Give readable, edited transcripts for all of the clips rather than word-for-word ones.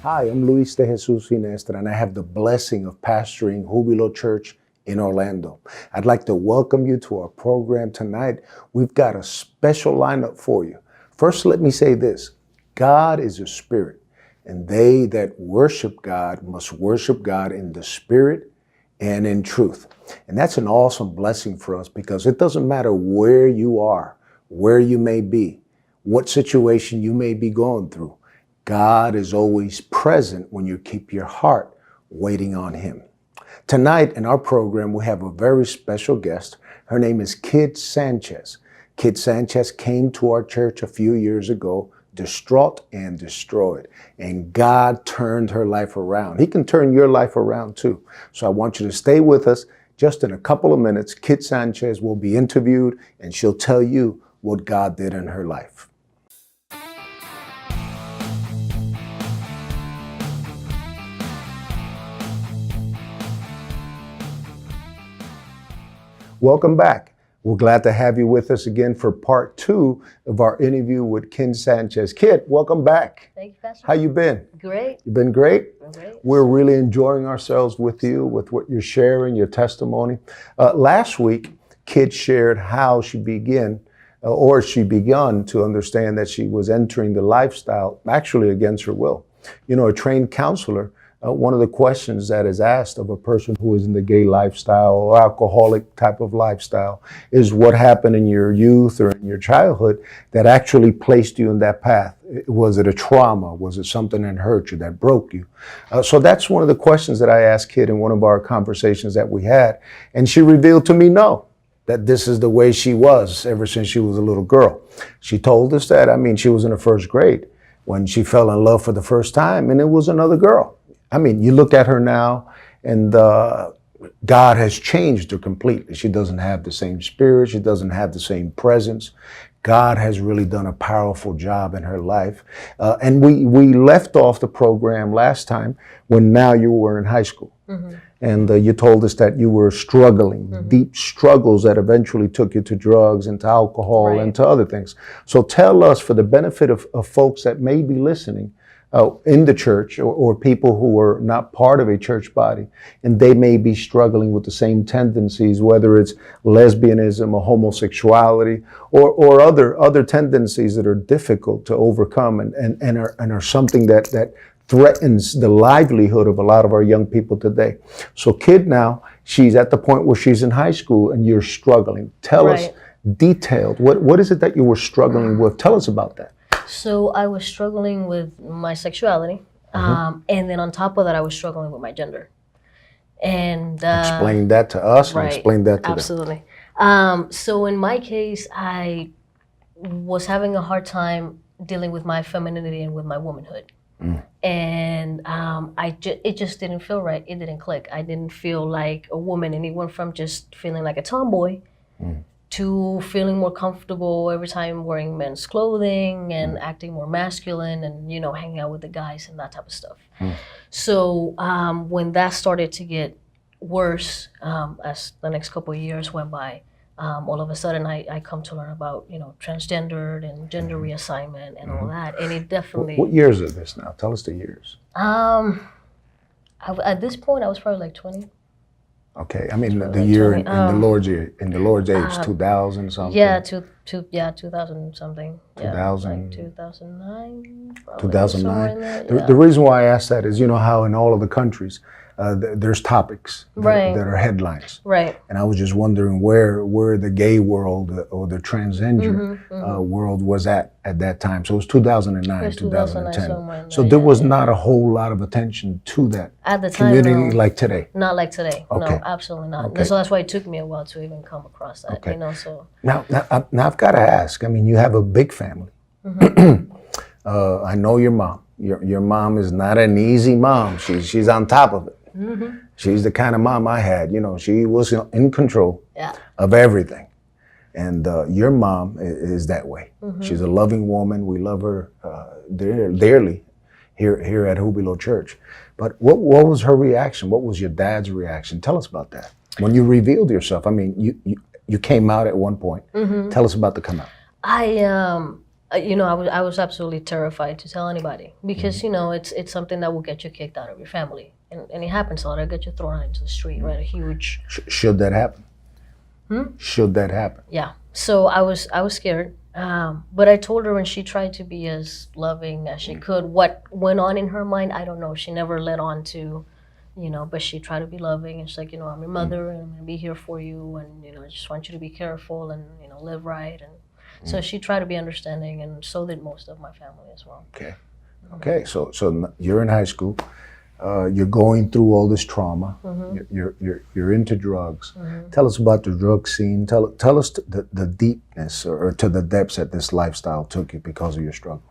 Hi, I'm Luis de Jesus Ginestre, and I have the blessing of pastoring Jubilo Church in Orlando. I'd like to welcome you to our program tonight. We've got a special lineup for you. First, let me say this. God is a spirit, and they that worship God must worship God in the spirit and in truth. And that's an awesome blessing for us because it doesn't matter where you are, where you may be, what situation you may be going through. God is always present when you keep your heart waiting on Him. Tonight in our program, we have a very special guest. Her name is Kid Sanchez. Kid Sanchez came to our church a few years ago, distraught and destroyed, and God turned her life around. He can turn your life around too. So I want you to stay with us. Just in a couple of minutes, Kid Sanchez will be interviewed, and she'll tell you what God did in her life. Welcome back. We're glad to have you with us again for part 2 of our interview with Kid Sanchez. Kid, welcome back. Thank you, Pastor. How you been? Great. You been great? Great. We're really enjoying ourselves with you, with what you're sharing, your testimony. Last week, Kid shared how she began to understand that she was entering the lifestyle actually against her will. You know, a trained counselor, one of the questions that is asked of a person who is in the gay lifestyle or alcoholic type of lifestyle is what happened in your youth or in your childhood that actually placed you in that path. Was it a trauma? Was it something that hurt you, that broke you? So that's one of the questions that I asked Kid in one of our conversations that we had. And she revealed to me, no, that this is the way she was ever since she was a little girl. She told us that, she was in the first grade when she fell in love for the first time, and it was another girl. You look at her now, and God has changed her completely. She doesn't have the same spirit. She doesn't have the same presence. God has really done a powerful job in her life. And we left off the program last time when now you were in high school. Mm-hmm. And you told us that you were struggling, mm-hmm. deep struggles that eventually took you to drugs and to alcohol right. and to other things. So tell us, for the benefit of folks that may be listening, in the church or people who are not part of a church body, and they may be struggling with the same tendencies, whether it's lesbianism or homosexuality or other tendencies that are difficult to overcome and are something that threatens the livelihood of a lot of our young people today. So Kid now, she's at the point where she's in high school and you're struggling. Tell right. us detailed, what is it that you were struggling with? Tell us about that. So I was struggling with my sexuality, mm-hmm. And then on top of that, I was struggling with my gender. And explain that to us, right. and explain that to Absolutely. So in my case, I was having a hard time dealing with my femininity and with my womanhood. Mm. And it just didn't feel right. It didn't click. I didn't feel like a woman, and it went from just feeling like a tomboy to feeling more comfortable every time wearing men's clothing and acting more masculine and, hanging out with the guys and that type of stuff. Mm. So when that started to get worse, as the next couple of years went by, all of a sudden I come to learn about, transgendered and gender reassignment and all that. And it definitely... What years is this now? Tell us the years. At this point, I was probably like 20. Okay, the year in the Lord's year, in the Lord's age, 2000 something. Yeah, 2000 something. 2000. Like 2009. 2009. The reason why I asked that is, how in all of the countries, there's topics that are headlines. Right. And I was just wondering where the gay world or the transgender world was at that time. So it was 2009, 2010. So there was not a whole lot of attention to that at the time, community like today. Not like today. Okay. No, absolutely not. Okay. So that's why it took me a while to even come across that. Okay. So now I've got to ask. You have a big family. Mm-hmm. I know your mom. Your mom is not an easy mom. She's on top of it. Mm-hmm. She's the kind of mom I had. She was in control of everything. And your mom is that way. Mm-hmm. She's a loving woman. We love her dearly here at Jubilo Church. But what was her reaction? What was your dad's reaction? Tell us about that. When you revealed yourself, you came out at one point. Mm-hmm. Tell us about the come out. I was absolutely terrified to tell anybody because it's something that will get you kicked out of your family, and it happens a lot. It'll get you thrown out into the street, right? A huge. Should that happen? Should that happen? Yeah. So I was scared, but I told her, when she tried to be as loving as she could. What went on in her mind, I don't know. She never let on to, but she tried to be loving, and she's like, I'm your mother, and I'm gonna be here for you, and I just want you to be careful and live right, and so she tried to be understanding, and so did most of my family as well. Okay. Okay. So you're in high school. You're going through all this trauma. You're into drugs. Tell us about the drug scene. Tell us the deepness or to the depths that this lifestyle took you because of your struggle.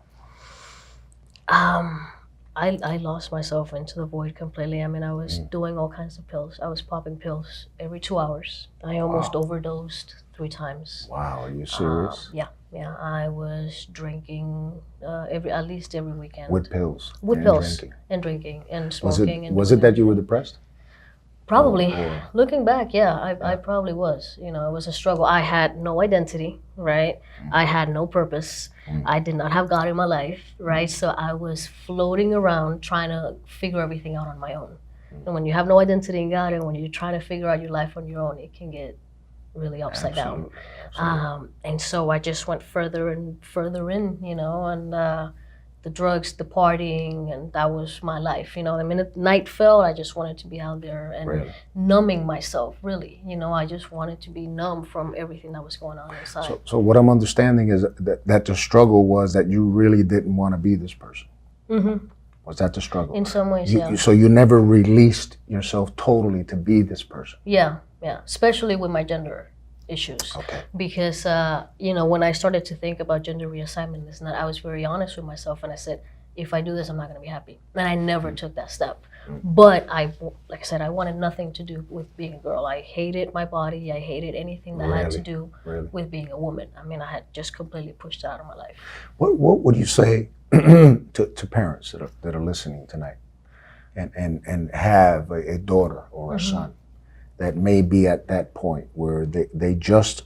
I lost myself into the void completely. I mean, I was doing all kinds of pills. I was popping pills every 2 hours. I almost overdosed 3 times. Wow, are you serious? Yeah. I was drinking at least every weekend. With pills? With pills. And drinking and smoking. Was it that you were depressed? Probably. Looking back, yeah, I probably was. It was a struggle. I had no identity, right? I had no purpose. I did not have God in my life, right? So I was floating around trying to figure everything out on my own. And when you have no identity in God, and when you're trying to figure out your life on your own, it can get really upside down. And so I just went further and further in, and the drugs, the partying, and that was my life. The minute night fell, I just wanted to be out there and numbing myself, really. I just wanted to be numb from everything that was going on inside. So what I'm understanding is that the struggle was that you really didn't want to be this person. Was that the struggle? In some ways, yeah. So you never released yourself totally to be this person? Yeah, especially with my gender issues. Okay. Because, when I started to think about gender reassignment, this and that, I was very honest with myself, and I said, if I do this, I'm not going to be happy. And I never took that step. But like I said, I wanted nothing to do with being a girl. I hated my body. I hated anything that had to do with being a woman. I mean, I had just completely pushed it out of my life. What would you say to parents that are listening tonight and have a daughter or a son that may be at that point where they just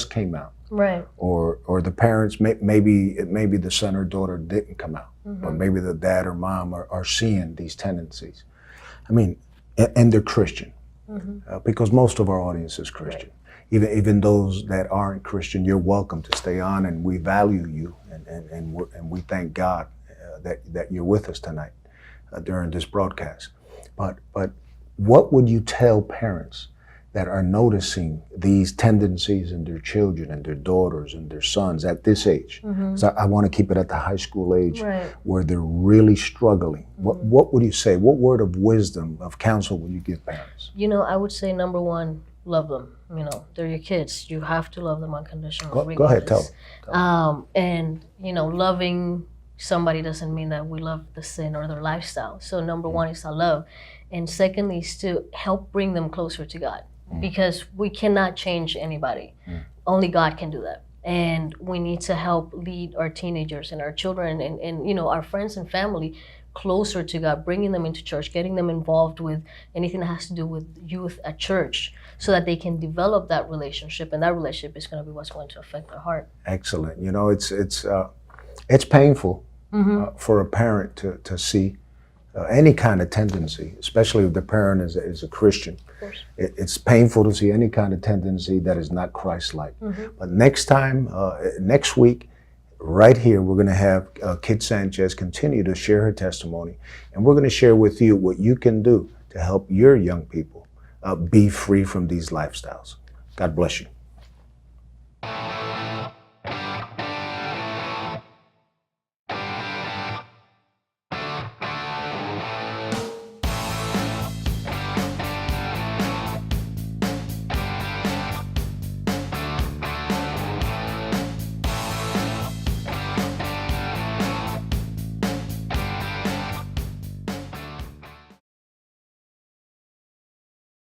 came out, right? Or the parents maybe the son or daughter didn't come out, but maybe the dad or mom are seeing these tendencies. I mean, and they're Christian, because most of our audience is Christian. Right. Even those that aren't Christian, you're welcome to stay on, and we value you, and we thank God that you're with us tonight during this broadcast. But what would you tell parents that are noticing these tendencies in their children and their daughters and their sons at this age? So I want to keep it at the high school age, where they're really struggling. What would you say? What word of wisdom, of counsel would you give parents? I would say, number one, love them. They're your kids. You have to love them unconditionally. Go ahead, tell them. And loving somebody doesn't mean that we love the sin or their lifestyle. So number one is to love. And secondly is to help bring them closer to God, because we cannot change anybody. Only God can do that. And we need to help lead our teenagers and our children and our friends and family closer to God, bringing them into church, getting them involved with anything that has to do with youth at church, so that they can develop that relationship, and that relationship is going to be what's going to affect their heart. Excellent. It's painful for a parent to see any kind of tendency, especially if the parent is a Christian. Of course. It's painful to see any kind of tendency that is not Christ-like. But next week, right here, we're going to have Kid Sanchez continue to share her testimony, and we're going to share with you what you can do to help your young people be free from these lifestyles. God bless you.